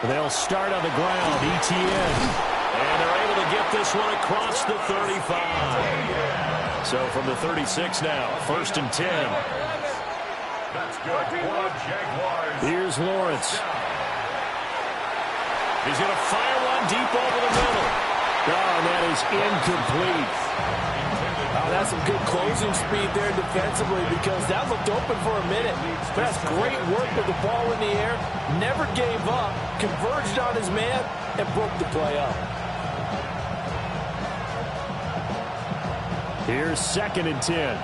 They'll start on the ground. ETN. And they're able to get this one across the 35. So from the 36 now, 1st and 10. That's good for Jaguars. Here's Lawrence. He's going to fire one deep over the middle. Oh, and that is incomplete. Oh, that's some good closing speed there defensively because that looked open for a minute. But that's great work with the ball in the air. Never gave up, converged on his man, and broke the play up. Here's 2nd and 10.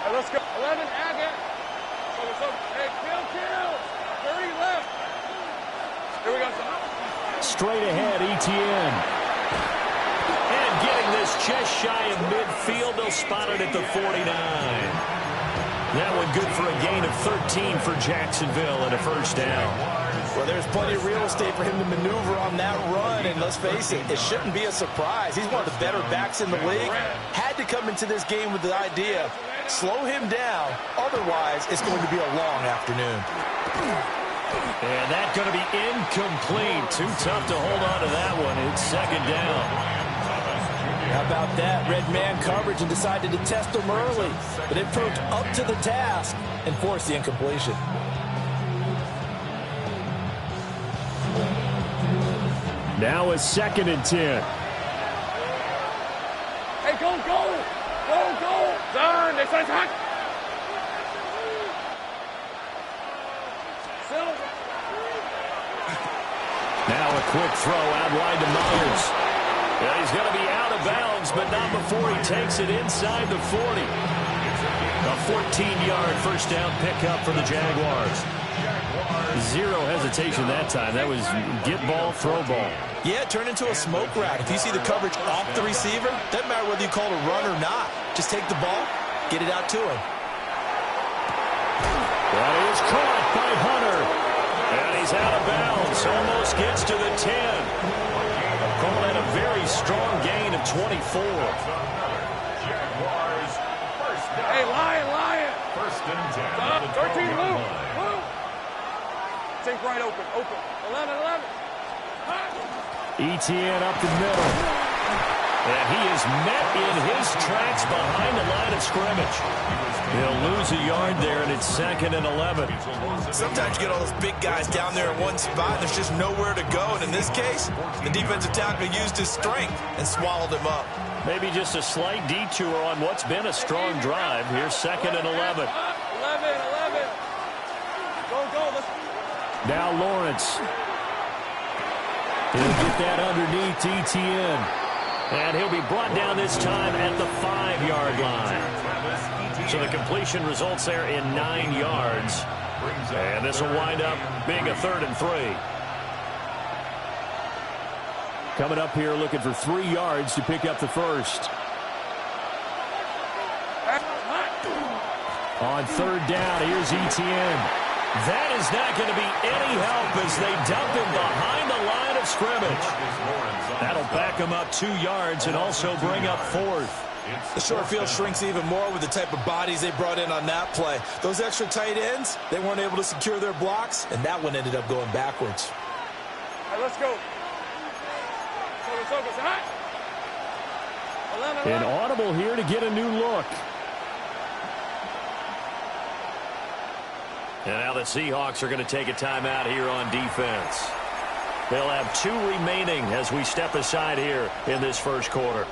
Hey, let's go. 11, add it. Hey, kill. 30 left. Here we go, son. Straight ahead, ETN. And getting this just shy of midfield. They'll spot it at the 49. That one good for a gain of 13 for Jacksonville and a 1st down. Well, there's plenty of real estate for him to maneuver on that run, and let's face it, it shouldn't be a surprise. He's one of the better backs in the league. Had to come into this game with the idea, slow him down, otherwise it's going to be a long afternoon. And that's going to be incomplete. Too tough to hold on to that one. It's 2nd down. How about that? Red man coverage and decided to test him early, but it proved up to the task and forced the incompletion. Now it's 2nd and 10. Hey, go. Done. They say hot. Now a quick throw out wide to Myers. Yeah, he's going to be out of bounds, but not before he takes it inside the 40. A 14-yard 1st down pickup for the Jaguars. Zero hesitation that time. That was get ball, throw ball. Yeah, turn into a smoke rat. If you see the coverage off the receiver, doesn't matter whether you call it a run or not. Just take the ball, get it out to him. That is caught by Hunter. And he's out of bounds. Almost gets to the 10. Calling it a very strong gain of 24. Jaguars, 1st down. Hey, Lion. 1st and 10. 13, move. Take right open. 11. ETN up the middle. And he is met in his tracks behind the line of scrimmage. He'll lose a yard there, and it's 2nd and 11. Sometimes you get all those big guys down there in one spot, and there's just nowhere to go. And in this case, the defensive tackle used his strength and swallowed him up. Maybe just a slight detour on what's been a strong drive. Here's 2nd and 11. 11. Go. Let's Now Lawrence. He'll get that underneath ETN. And he'll be brought down this time at the 5-yard line. So the completion results there in 9 yards. And this will wind up being a 3rd and 3. Coming up here looking for 3 yards to pick up the 1st. On 3rd down, here's ETN. That is not going to be any help as they dump him behind the line of scrimmage. That'll back him up 2 yards and also bring up 4th. The short field shrinks even more with the type of bodies they brought in on that play. Those extra tight ends, they weren't able to secure their blocks, and that one ended up going backwards. Hey, let's go. An audible here to get a new look. And now the Seahawks are going to take a timeout here on defense. They'll have 2 remaining as we step aside here in this 1st quarter.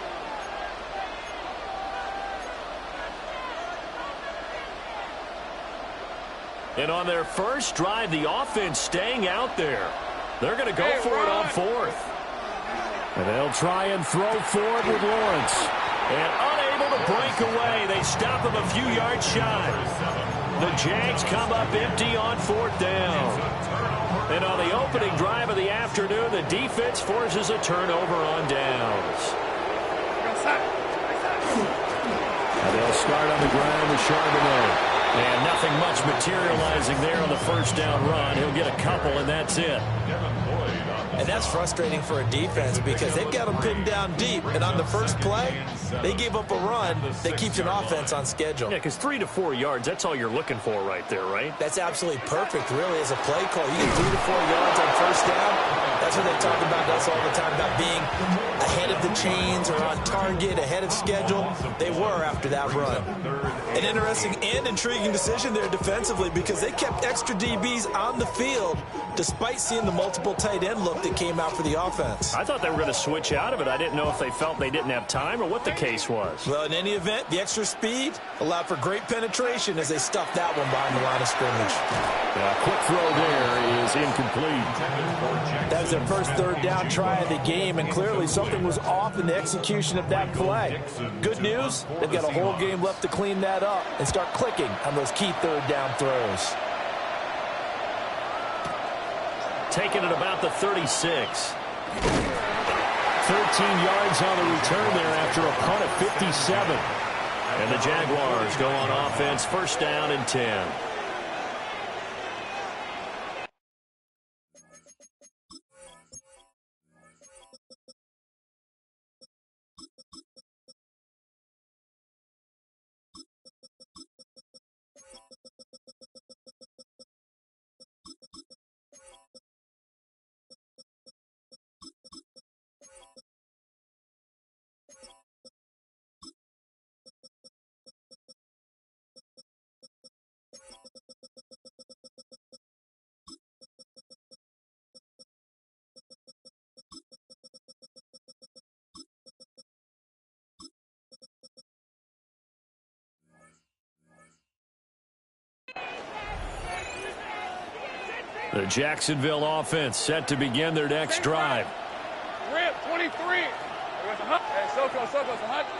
And on their first drive, the offense staying out there. They're going to go for it on 4th. And they'll try and throw forward with Lawrence. And unable to break away. They stop him a few yards shy. The Jags come up empty on 4th down. And on the opening drive of the afternoon, the defense forces a turnover on downs. And they'll start on the ground with Charbonnet. And nothing much materializing there on the first down run. He'll get a couple, and that's it. And that's frustrating for a defense because they've got them pinned down deep. And on the first play, they gave up a run that keeps an offense on schedule. Yeah, because 3 to 4 yards, that's all you're looking for right there, right? That's absolutely perfect, really, as a play call. You get 3 to 4 yards on first down. That's what they talk about us all the time, about being ahead of the chains or on target, ahead of schedule. They were after that run. An interesting and intriguing decision there defensively because they kept extra DBs on the field despite seeing the multiple tight end look that came out for the offense. I thought they were going to switch out of it. I didn't know if they felt they didn't have time or what the case was. Well, in any event, the extra speed allowed for great penetration as they stuffed that one behind the line of scrimmage. Quick throw there is incomplete. That was their first third down try of the game, and clearly something was off in the execution of that play. Good news, they've got a whole game left to clean that up and start clicking on those key third down throws. Taken at about the 36. 13 yards on the return there after a punt of 57. And the Jaguars go on offense, first down and 10. The Jacksonville offense set to begin their next drive. Rip, 23.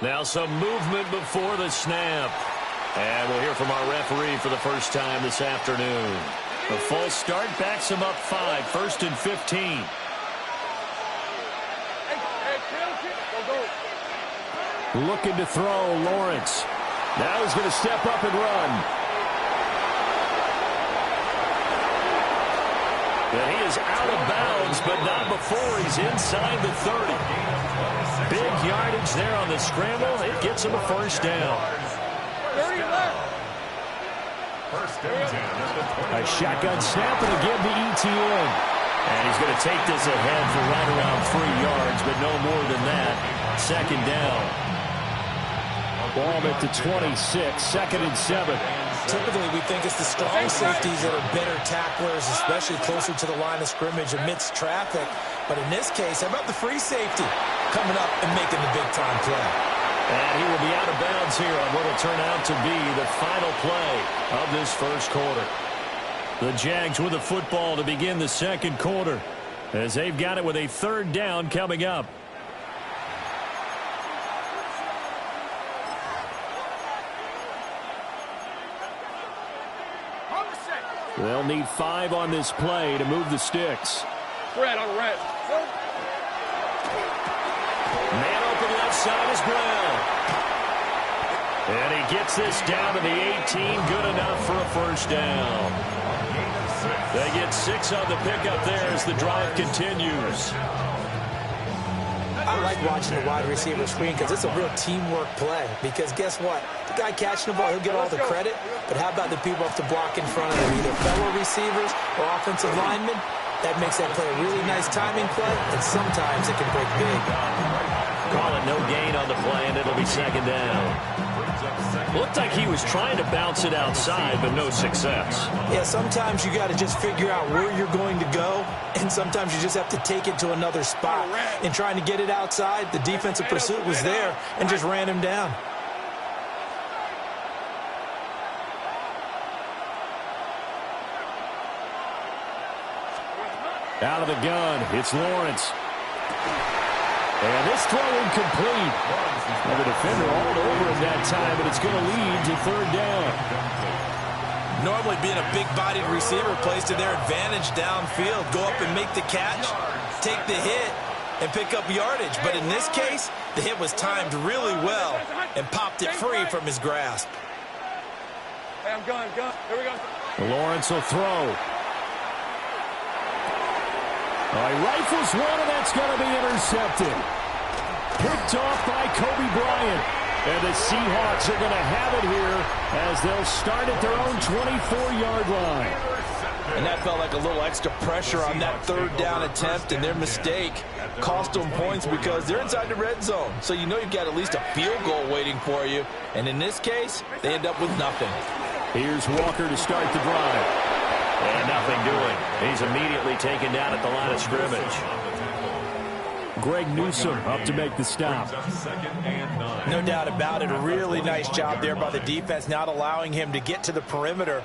Now some movement before the snap. And we'll hear from our referee for the first time this afternoon. The false start backs him up 5, first and 15. Looking to throw, Lawrence. Now he's going to step up and run. And he is out of bounds, but not before he's inside the 30. Big yardage there on the scramble. It gets him a first down. 30 left. A shotgun snap and again to ETN. And he's going to take this ahead for right around 3 yards, but no more than that. Second down. Ball at the 26, second and 7. Typically, we think it's the strong safeties that are better tacklers, especially closer to the line of scrimmage amidst traffic. But in this case, how about the free safety coming up and making the big-time play? And he will be out of bounds here on what will turn out to be the final play of this first quarter. The Jags with the football to begin the second quarter as they've got it with a third down coming up. They'll need 5 on this play to move the sticks. Red on red. Man open left side is Brown. And he gets this down to the 18. Good enough for a first down. They get 6 on the pickup there as the drive continues. I like watching the wide receiver screen because it's a real teamwork play. Because guess what? The guy catching the ball, he'll get all the credit. But how about the people up to block in front of him, either fellow receivers or offensive linemen? That makes that play a really nice timing play, and sometimes it can break big. Call it no gain on the play, and it'll be second down. Looked like he was trying to bounce it outside, but no success. Yeah, sometimes you got to just figure out where you're going to go, and sometimes you just have to take it to another spot. In trying to get it outside, the defensive pursuit was there and just ran him down. Out of the gun, it's Lawrence. And this throw incomplete. And the defender all over him that time, but it's going to lead to third down. Normally being a big-bodied receiver plays to their advantage downfield. Go up and make the catch, take the hit, and pick up yardage. But in this case, the hit was timed really well and popped it free from his grasp. Hey, I'm going. Here we go. Lawrence will throw. He rifles one, and that's going to be intercepted. Picked off by Kobe Bryant. And the Seahawks are going to have it here as they'll start at their own 24-yard line. And that felt like a little extra pressure on that third down attempt, and their mistake cost them points because they're inside the red zone. So you know you've got at least a field goal waiting for you. And in this case, they end up with nothing. Here's Walker to start the drive. And nothing doing. He's immediately taken down at the line of scrimmage. Greg Newsome up to make the stop. No doubt about it. A really nice job there by the defense, not allowing him to get to the perimeter.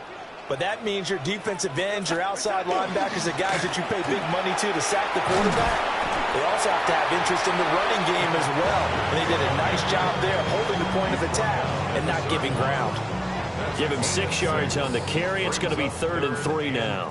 But that means your defensive ends, your outside linebackers, the guys that you pay big money to sack the quarterback, they also have to have interest in the running game as well. And they did a nice job there holding the point of attack and not giving ground. Give him 6 yards on the carry. It's going to be 3rd and 3 now.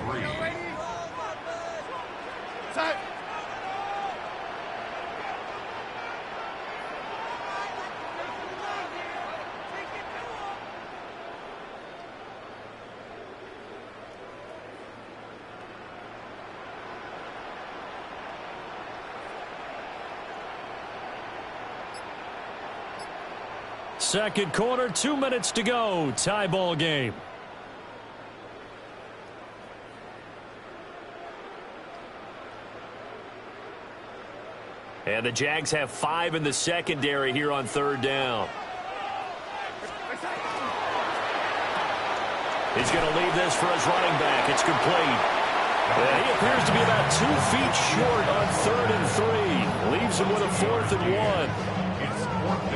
Second quarter, 2 minutes to go. Tie ball game. And the Jags have 5 in the secondary here on 3rd down. He's going to leave this for his running back. It's complete. And he appears to be about 2 feet short on 3rd and 3. Leaves him with a 4th and 1.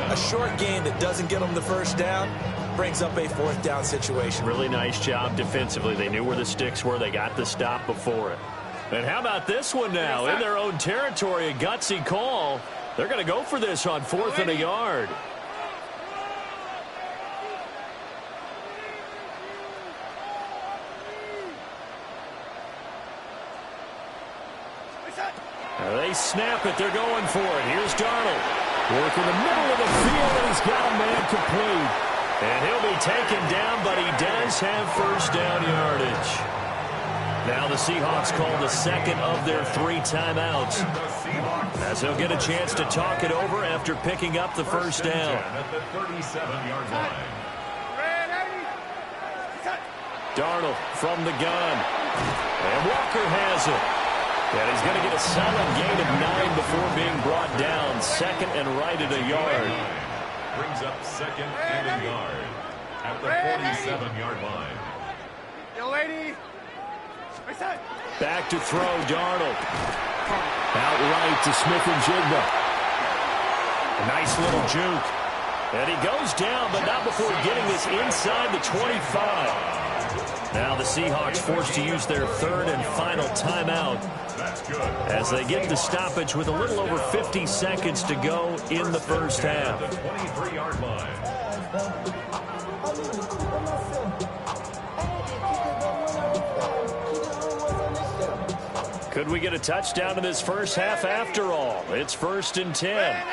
A short gain that doesn't get them the first down brings up a 4th down situation. Really nice job defensively. They knew where the sticks were. They got the stop before it. And how about this one now? In their own territory, a gutsy call. They're going to go for this on 4th and a yard. They snap it. They're going for it. Here's Darnold. Work in the middle of the field, and he's got a man complete. And he'll be taken down, but he does have 1st down yardage. Now the Seahawks call the second of their 3 timeouts, as they'll get a chance to talk it over after picking up the 1st down. At the 37-yard line. Darnold from the gun. And Walker has it. And he's going to get a solid gain of 9 before being brought down. 2nd and right at a yard. Brings up 2nd and a yard at the 47-yard line. Yo, lady. Back to throw, Darnold. Out right to Smith-Njigba. A nice little juke. And he goes down, but not before getting this inside the 25. Now the Seahawks forced to use their 3rd and final timeout as they get the stoppage with a little over 50 seconds to go in the first half. 23-yard line. Could we get a touchdown in this first half after all? It's 1st and 10.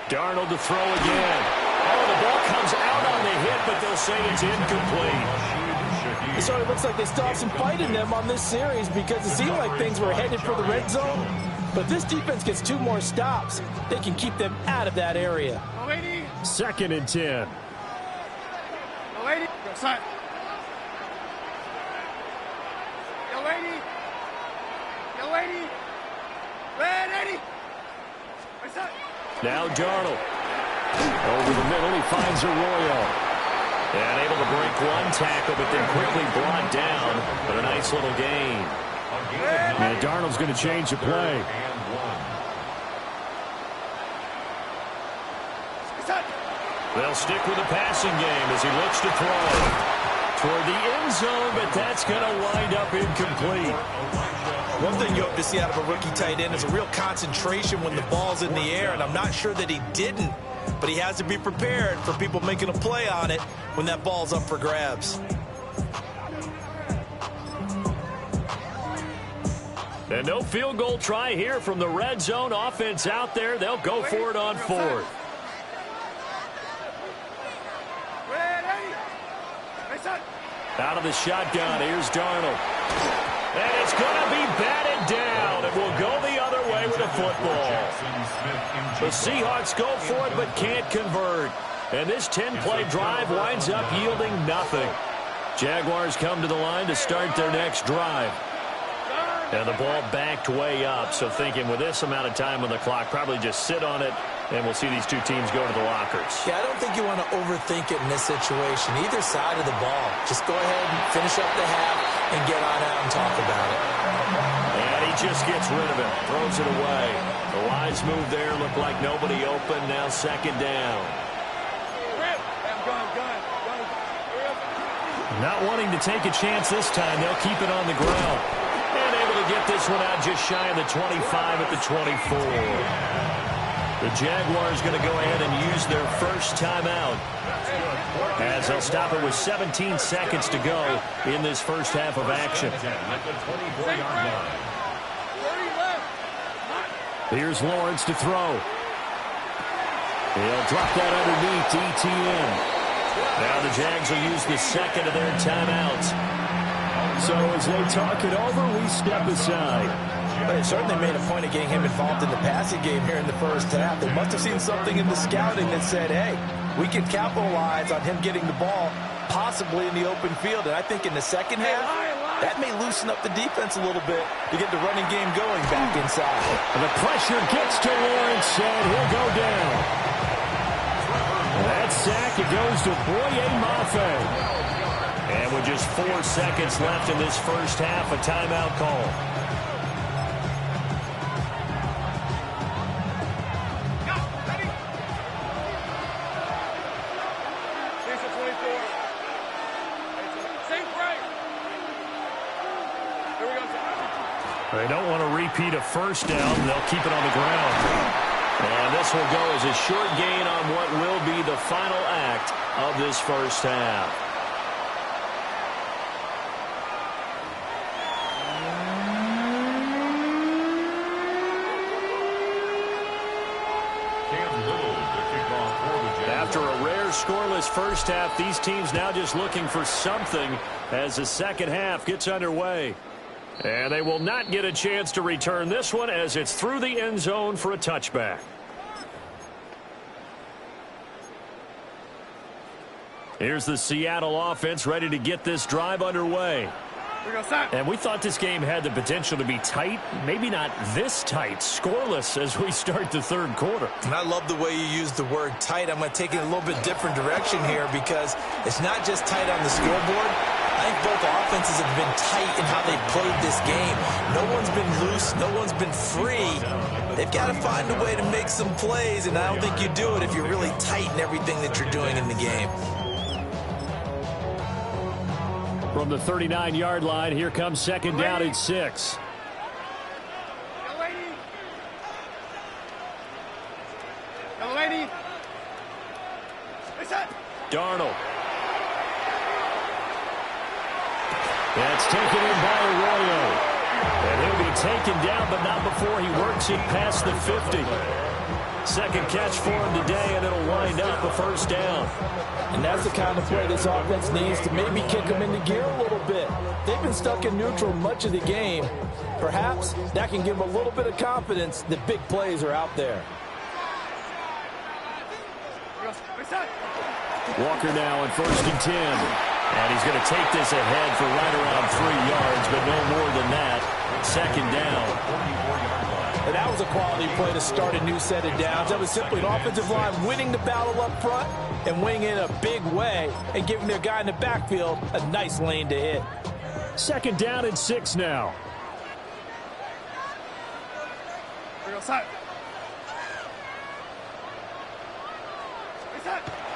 Darnold to throw again. Oh, the ball comes out on the hit, but they'll say it's incomplete. So it looks like they still have some fight in them on this series because it seemed like things were headed for the red zone. But this defense gets 2 more stops. They can keep them out of that area. 2nd and 10. Now Darnold. Over the middle, he finds Arroyo. And able to break 1 tackle, but then quickly brought down. But a nice little gain. And Darnold's going to change the play. They'll stick with the passing game as he looks to throw toward the end zone, but that's going to wind up incomplete. One thing you hope to see out of a rookie tight end is a real concentration when the ball's in the air, and I'm not sure that he didn't, but he has to be prepared for people making a play on it when that ball's up for grabs. And no field goal try here from the red zone offense out there. They'll go for it on fourth. Out of the shotgun, here's Darnold. And it's going to be batted down. It will go the other way with a football. The Seahawks go for it but can't convert. And this 10-play drive winds up yielding nothing. Jaguars come to the line to start their next drive. And the ball backed way up. So thinking with this amount of time on the clock, probably just sit on it, and we'll see these two teams go to the lockers. Yeah, I don't think you want to overthink it in this situation. Either side of the ball. Just go ahead and finish up the half and get on out and talk about it. And he just gets rid of it. Throws it away. The wise move there. Looked like nobody open. Now second down. Not wanting to take a chance this time. They'll keep it on the ground. And able to get this one out just shy of the 25 at the 24. The Jaguars going to go ahead and use their first timeout, as they'll stop it with 17 seconds to go in this first half of action. Here's Lawrence to throw. He'll drop that underneath to ETN. Now the Jags will use the second of their timeouts. So as they talk it over, we step aside. But it certainly made a point of getting him involved in the passing game here in the first half. They must have seen something in the scouting that said, hey, we can capitalize on him getting the ball possibly in the open field. And I think in the second half, that may loosen up the defense a little bit to get the running game going back inside. And the pressure gets to Lawrence, and he'll go down. And that sack, it goes to Boye Mafe. And with just 4 seconds left in this first half, a timeout call. They don't want to repeat a first down. They'll keep it on the ground. And this will go as a short gain on what will be the final act of this first half. After a rare scoreless first half, these teams now just looking for something as the second half gets underway. And they will not get a chance to return this one as it's through the end zone for a touchback. Here's the Seattle offense ready to get this drive underway. And we thought this game had the potential to be tight, maybe not this tight, scoreless as we start the third quarter. And I love the way you use the word tight. I'm going to take it a little bit different direction here because it's not just tight on the scoreboard. I think both offenses have been tight in how they've played this game. No one's been loose. No one's been free. They've got to find a way to make some plays, and I don't think you do it if you're really tight in everything that you're doing in the game. From the 39-yard line, here comes second down and 6. Darnold. That's taken in by Arroyo. And he'll be taken down, but not before he works it past the 50. Second catch for him today, and it'll wind up a first down. And that's the kind of play this offense needs to maybe kick them into gear a little bit. They've been stuck in neutral much of the game. Perhaps that can give them a little bit of confidence that big plays are out there. Walker now in 1st and 10. And he's going to take this ahead for right around 3 yards, but no more than that. Second down. And that was a quality play to start a new set of downs. That was simply an offensive line winning the battle up front and winning in a big way and giving their guy in the backfield a nice lane to hit. Second down and 6 now.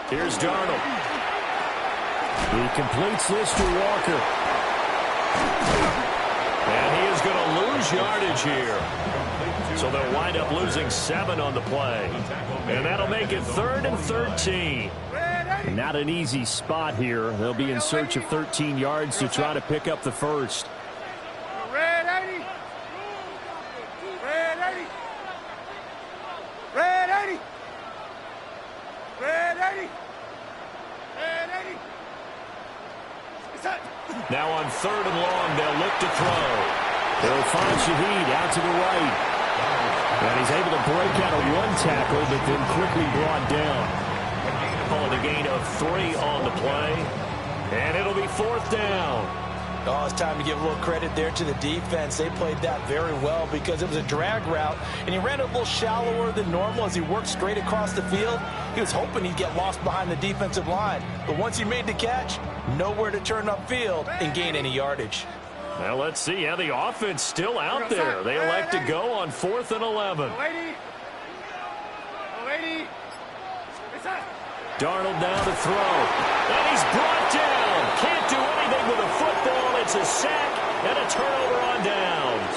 Here's Darnold. He completes this to Walker. And he is going to lose yardage here. So they'll wind up losing 7 on the play. And that'll make it 3rd and 13. Not an easy spot here. They'll be in search of 13 yards to try to pick up the first. 80. And 80. Now on 3rd and long, they'll look to throw. They'll find Shaheed out to the right. And he's able to break out of 1 tackle, but then quickly brought down. Calling a gain of 3 on the play. And it'll be 4th down. Oh, it's time to give a little credit there to the defense. They played that very well because it was a drag route, and he ran it a little shallower than normal as he worked straight across the field. He was hoping he'd get lost behind the defensive line, but once he made the catch, nowhere to turn upfield and gain any yardage. Well, let's see how the offense still out there. They elect to go on 4th and 11. Darnold now to throw. And he's brought down. Can't do anything with a football. It's a sack and a turnover on downs.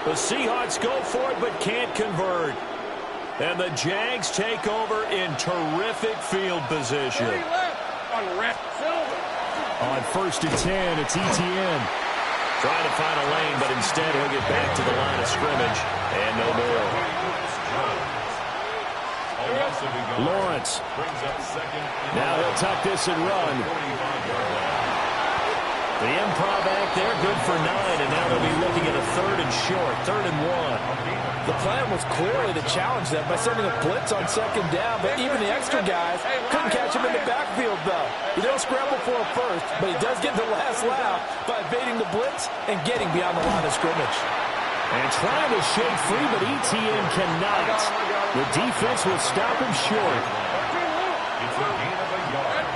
The Seahawks go for it but can't convert. And the Jags take over in terrific field position. On 1st and 10, it's Etienne. Trying to find a lane, but instead he'll get back to the line of scrimmage. And no more. Lawrence. Now he'll tuck this and run. The improv act there, good for 9, and now they'll be looking at a 3rd and short, 3rd and 1. The plan was clearly to challenge them by sending a blitz on 2nd down, but even the extra guys couldn't catch him in the backfield, though. He don't scramble for a first, but he does get the last laugh by evading the blitz and getting beyond the line of scrimmage. And trying to shake free, but Etienne cannot. The defense will stop him short. It's a gain of a yard.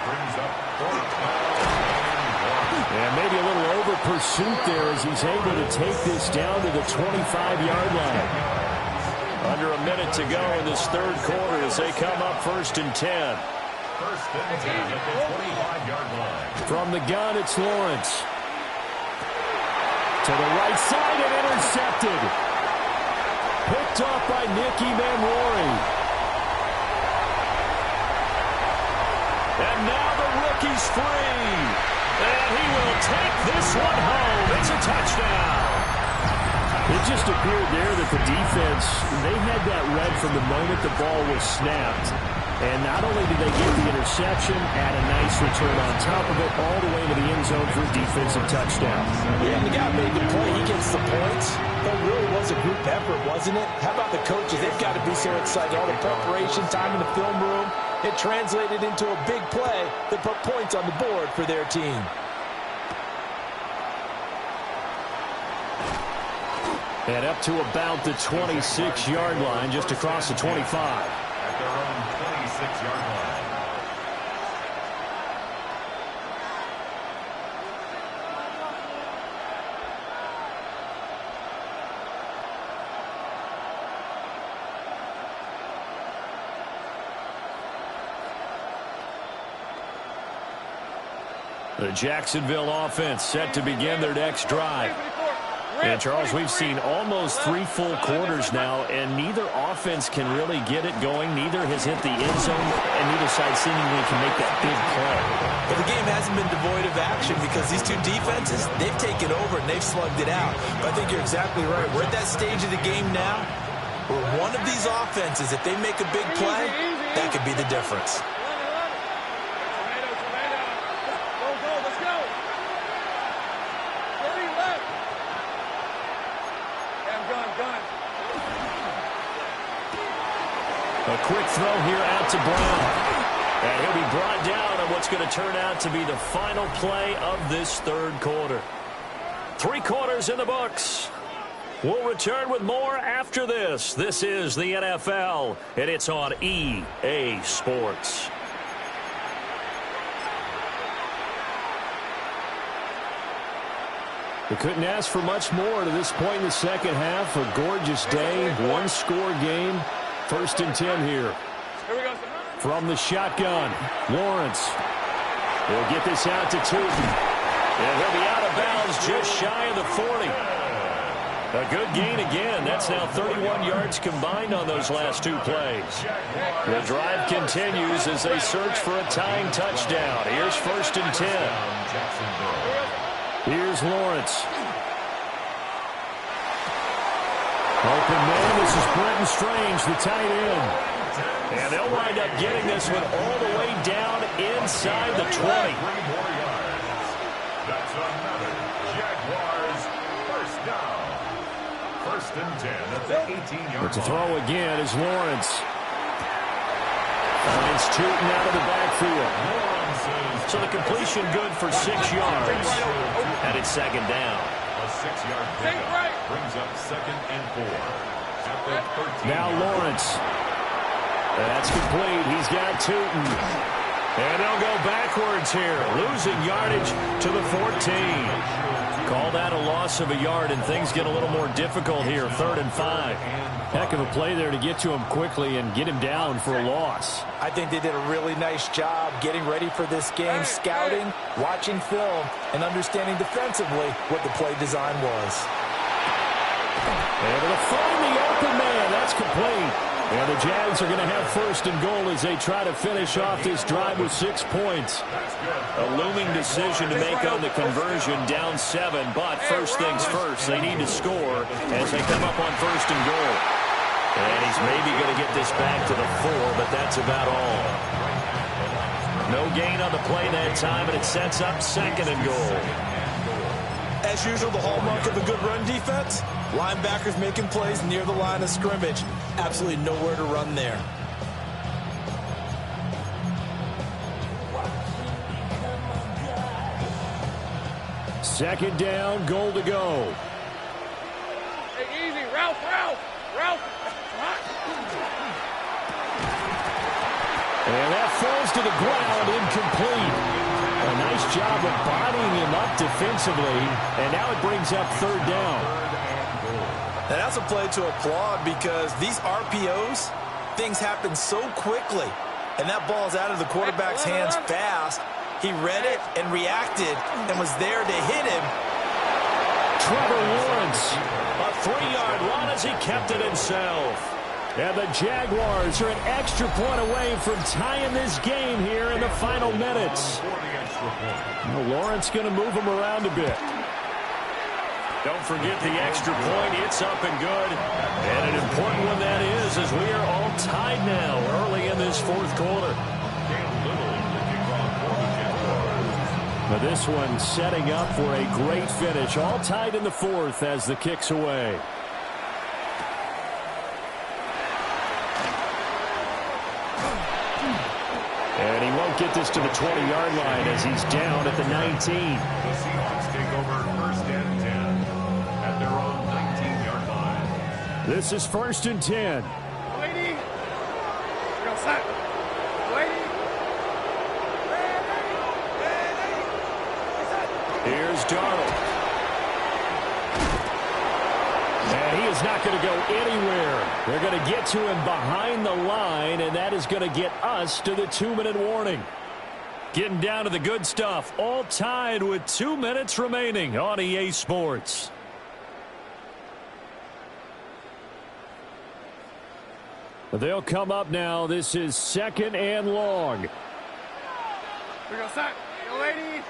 Brings up 4th down. And maybe a little over pursuit there as he's able to take this down to the 25-yard line. Under a minute to go in this 3rd quarter as they come up 1st and 10. 1st and 10 at the 25-yard line. From the gun, it's Lawrence. To the right side and intercepted. Picked off by Nicky Manwari. And now the rookie's free. And he will take this one home. It's a touchdown. It just appeared there that the defense, they had that read from the moment the ball was snapped. And not only did they get the interception, add a nice return on top of it, all the way to the end zone for a defensive touchdown. Yeah, and the guy made the play. He gets the points. That really was a group effort, wasn't it? How about the coaches? They've got to be so excited. All the preparation, time in the film room, it translated into a big play that put points on the board for their team. And up to about the 26-yard line, just across the 25. At their own 26-yard line. The Jacksonville offense set to begin their next drive. And, Charles, we've seen almost 3 full quarters now, and neither offense can really get it going. Neither has hit the end zone, and neither side seemingly can make that big play. But the game hasn't been devoid of action because these two defenses, they've taken over and they've slugged it out. But I think you're exactly right. We're at that stage of the game now where one of these offenses, if they make a big play, that could be the difference. A quick throw here out to Brown. And he'll be brought down on what's going to turn out to be the final play of this 3rd quarter. 3 quarters in the books. We'll return with more after this. This is the NFL, and it's on EA Sports. We couldn't ask for much more to this point in the second half. A gorgeous day, 1-score game. 1st and 10 here. From the shotgun, Lawrence. He'll get this out to Tootin. And he'll be out of bounds just shy of the 40. A good gain again. That's now 31 yards combined on those last 2 plays. The drive continues as they search for a tying touchdown. Here's 1st and 10. Here's Lawrence. Open man, this is Brenton Strange, the tight end. And they'll wind up getting this one all the way down inside the 20. That's another Jaguars first down. First and 10 at the 18-yard line. To throw again is Lawrence. Finds Tootin out of the backfield. So the completion good for 6 yards. And it's second down. A 6-yard pickup brings up second and 4 at the 13. Now Lawrence. That's complete. He's got Tootin. And they'll go backwards here. Losing yardage to the 14. Call that a loss of a yard, and things get a little more difficult here. 3rd and 5. Heck of a play there to get to him quickly and get him down for a loss. I think they did a really nice job getting ready for this game, scouting, watching film, and understanding defensively what the play design was. Able to find the open man. That's complete. And the Jags are going to have 1st and goal as they try to finish off this drive with 6 points. A looming decision to make on the conversion, down 7. But first things first, they need to score as they come up on 1st and goal. And he's maybe going to get this back to the 4, but that's about all. No gain on the play that time, and it sets up 2nd and goal. As usual, the hallmark of a good run defense, linebackers making plays near the line of scrimmage. Absolutely nowhere to run there. Second down, goal to go. Hey, easy. Ralph. And that falls to the ground, incomplete. A nice job of bodying him up defensively, and now it brings up 3rd down. And that's a play to applaud because these RPOs, things happen so quickly. And that ball's out of the quarterback's hands fast. He read it and reacted and was there to hit him. Trevor Lawrence, a 3-yard run as he kept it himself. And the Jaguars are an extra point away from tying this game here in the final minutes. Well, Lawrence going to move him around a bit. Don't forget the extra point. It's up and good. And an important one that is, as we are all tied now early in this 4th quarter. But this one setting up for a great finish. All tied in the 4th as the kick's away. And he won't get this to the 20-yard line as he's down at the 19. The Seahawks take over 1st and 10 at their own 19-yard line. This is 1st and 10. Lady. Go set. Lady. Here's Darnold. And he is not going to go anywhere. They're going to get to him behind the line, and that is going to get us to the 2-minute warning. Getting down to the good stuff. All tied with 2 minutes remaining on EA Sports. They'll come up now. This is 2nd and long. We go set. Go lady.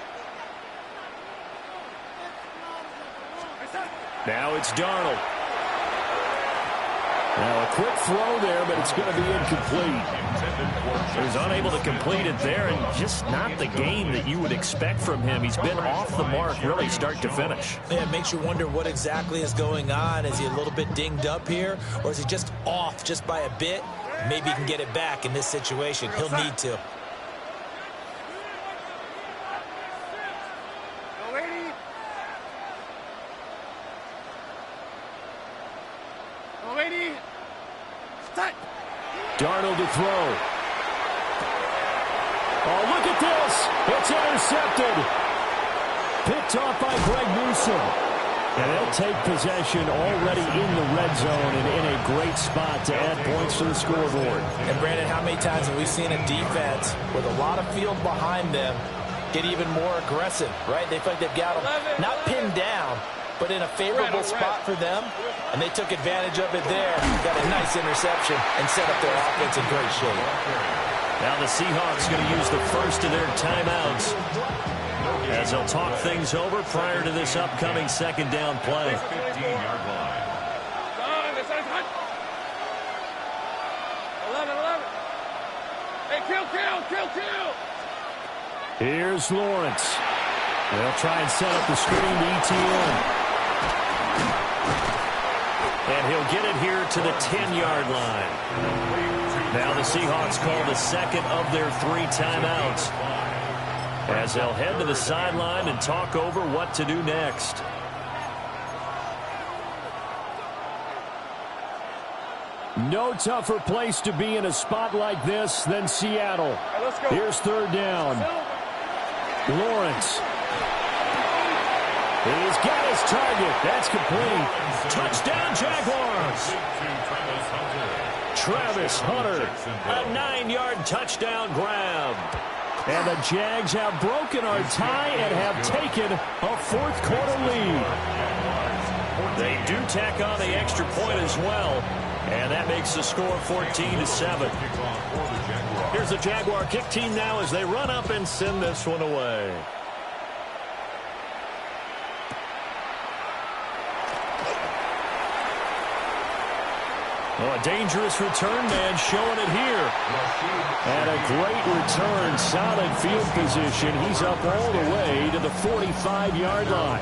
Now it's Darnold. Now a quick throw there, but it's going to be incomplete. He was unable to complete it there, and just not the game that you would expect from him. He's been off the mark really start to finish. Yeah, it makes you wonder what exactly is going on. Is he a little bit dinged up here, or is he just off just by a bit? Maybe he can get it back in this situation. He'll need to. Darnold to throw. Oh, look at this. It's intercepted. Picked off by Greg Newsome. And they'll take possession already in the red zone and in a great spot to add points to the scoreboard. And, Brandon, how many times have we seen a defense with a lot of field behind them get even more aggressive, right? They feel like they've got them not pinned down, but in a favorable spot for them, and they took advantage of it there. Got a nice interception and set up their offense in great shape. Now the Seahawks going to use the first of their timeouts as they'll talk things over prior to this upcoming 2nd down play. 15-yard line. 11. Hey, kill. Here's Lawrence. They'll try and set up the screen to ETN. And he'll get it here to the 10-yard line. Now the Seahawks call the second of their 3 timeouts, as they'll head to the sideline and talk over what to do next. No tougher place to be in a spot like this than Seattle. Right, let's go. Here's 3rd down. Lawrence. He's got his target. That's complete. Touchdown, Jaguars. Travis Hunter. A 9-yard touchdown grab. And the Jags have broken our tie and have taken a 4th quarter lead. They do tack on the extra point as well. And that makes the score 14-7. Here's the Jaguar kick team now as they run up and send this one away. Oh, a dangerous return man showing it here. And a great return, solid field position. He's up all the way to the 45-yard line.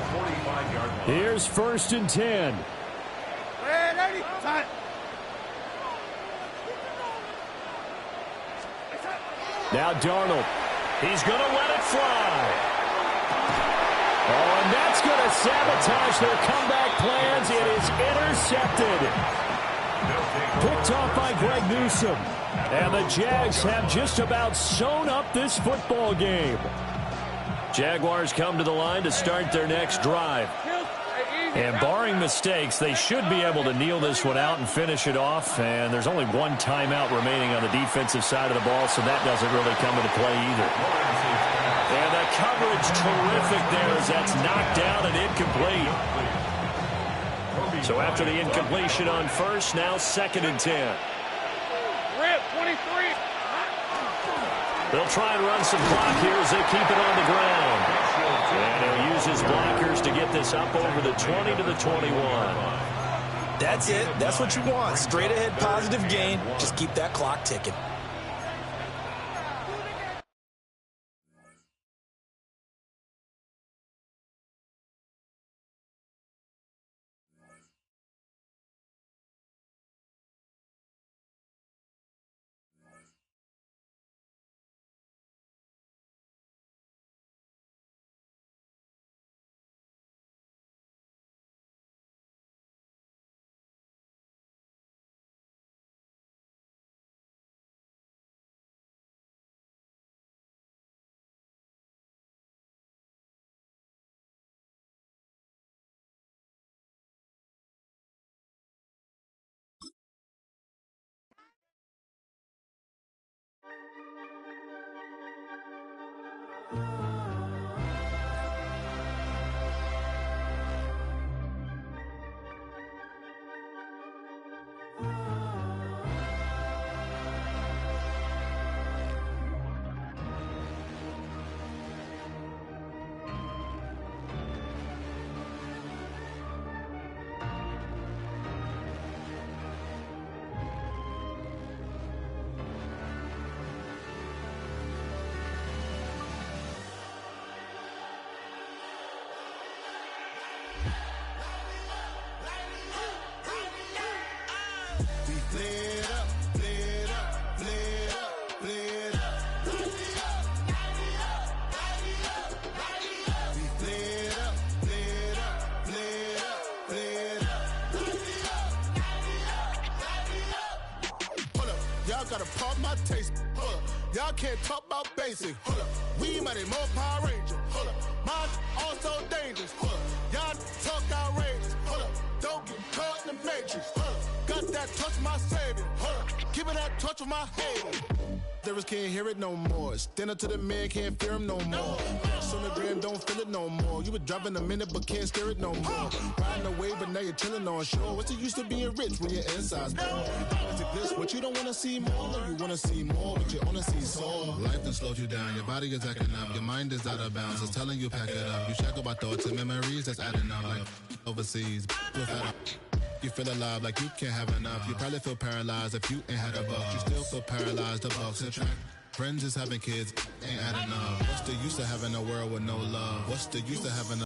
Here's 1st and 10. Now Darnold. He's going to let it fly. Oh, and that's going to sabotage their comeback plans. It is intercepted. Picked off by Greg Newsome. And the Jags have just about sewn up this football game. Jaguars come to the line to start their next drive. And barring mistakes, they should be able to kneel this one out and finish it off. And there's only 1 timeout remaining on the defensive side of the ball, so that doesn't really come into play either. And the coverage terrific there as that's knocked down and incomplete. So after the incompletion on 1st, now 2nd and 10. Rip, 23. They'll try and run some clock here as they keep it on the ground. And he'll use his blockers to get this up over the 20 to the 21. That's it. That's what you want. Straight ahead positive gain. Just keep that clock ticking. Gotta pump my taste. Hold up. Y'all can't talk about basic. Hold up. We money more Power Ranger. Hold up. Mine also dangerous. Hold up. Y'all talk outrageous. Hold up. Don't get caught in the matrix. Hold up. Got that touch my savior. Hold up. Give it that touch of my head. Lyrics can't hear it no more. Stand up to the man, can't fear him no more. On the gram, don't feel it no more. You were driving a minute, but can't steer it no more. Riding away, but now you're chilling on shore. What's the use of being rich when your inside's poor? Is it this what you don't want to see more? You want to see more, but you want to see sore. Life done slowed you down. Your body is acting up. Your mind is out of bounds. It's telling you pack it up. You shackle by thoughts and memories that's adding up. Like overseas, you feel alive like you can't have enough. You probably feel paralyzed if you ain't had a buck. You still feel paralyzed. The bucks and track. Friends is having kids, ain't adding up. What's the use of having a world with no love? What's the use of having a